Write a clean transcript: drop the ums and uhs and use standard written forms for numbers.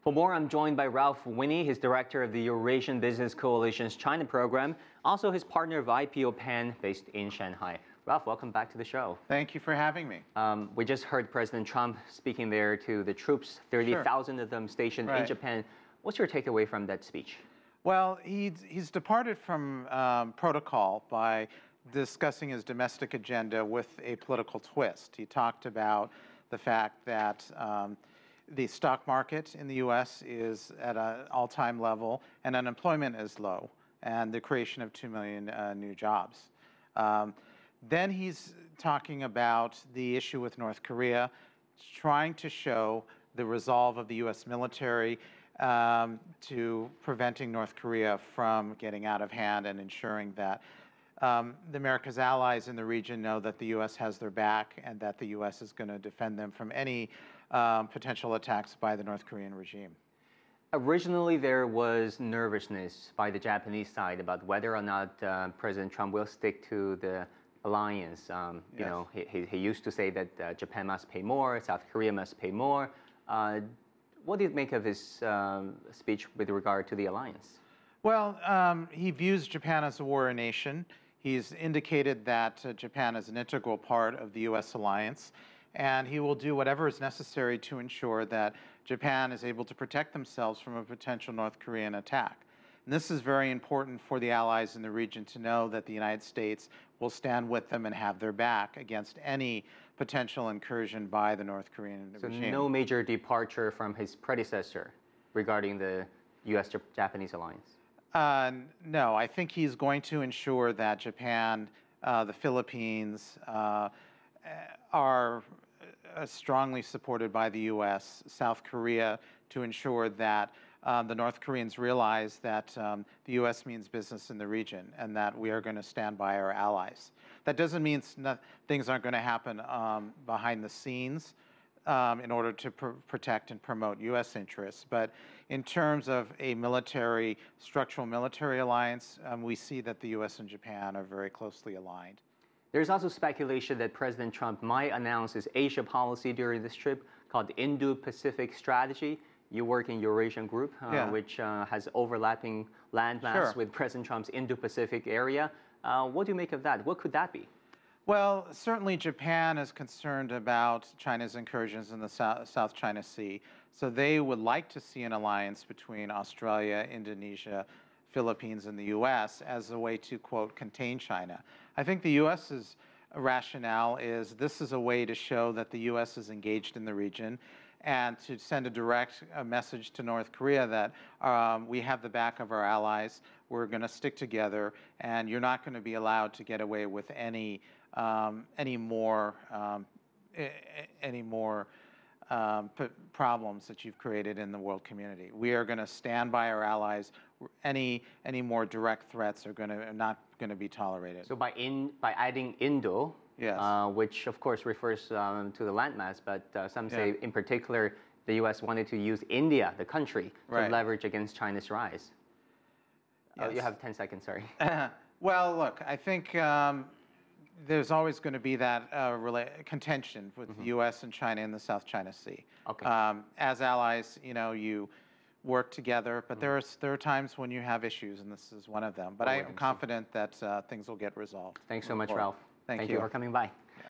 For more, I'm joined by Ralph Winnie, his director of the Eurasian Business Coalition's China program, also his partner of IPO Pan based in Shanghai. Ralph, welcome back to the show. Thank you for having me. We just heard President Trump speaking there to the troops, 30,000 of them stationed in Japan. What's your takeaway from that speech? Well, he's departed from protocol by discussing his domestic agenda with a political twist. He talked about the fact that the stock market in the U.S. is at an all-time level and unemployment is low, and the creation of 2 million new jobs. Then he's talking about the issue with North Korea, trying to show the resolve of the U.S. military to preventing North Korea from getting out of hand and ensuring that America's allies in the region know that the U.S. has their back and that the U.S. is going to defend them from any potential attacks by the North Korean regime. Originally, there was nervousness by the Japanese side about whether or not President Trump will stick to the alliance. You know, he used to say that Japan must pay more, South Korea must pay more. What do you make of his speech with regard to the alliance? Well, he views Japan as a warrior nation. He's indicated that Japan is an integral part of the U.S. alliance, and he will do whatever is necessary to ensure that Japan is able to protect themselves from a potential North Korean attack. And this is very important for the allies in the region to know that the United States will stand with them and have their back against any potential incursion by the North Korean regime. So no major departure from his predecessor regarding the U.S.-Japanese alliance? No, I think he's going to ensure that Japan, the Philippines are strongly supported by the U.S., South Korea, to ensure that the North Koreans realize that the U.S. means business in the region and that we are going to stand by our allies. That doesn't mean things aren't going to happen behind the scenes in order to protect and promote U.S. interests. But in terms of a structural military alliance, we see that the U.S. and Japan are very closely aligned. There's also speculation that President Trump might announce his Asia policy during this trip called the Indo-Pacific Strategy. You work in Eurasian Group, which has overlapping landmass with President Trump's Indo-Pacific area. What do you make of that? What could that be? Well, certainly Japan is concerned about China's incursions in the South China Sea. So they would like to see an alliance between Australia, Indonesia, Philippines, and the U.S. as a way to, quote, contain China. I think the U.S.'s rationale is this is a way to show that the U.S. is engaged in the region and to send a direct message to North Korea that we have the back of our allies, we're going to stick together, and you're not going to be allowed to get away with any more problems that you've created in the world community. We are going to stand by our allies. Any more direct threats are not going to be tolerated. So by adding Indo, which of course refers to the landmass, but some say in particular the U.S. wanted to use India, the country, to leverage against China's rise. You have 10 seconds, sorry. Well, look, I think there's always going to be that contention with the U.S. and China in the South China Sea. As allies, you know, you work together, but there are times when you have issues, and this is one of them. But I am confident that things will get resolved. Thanks so much, Ralph. Thank you for coming by.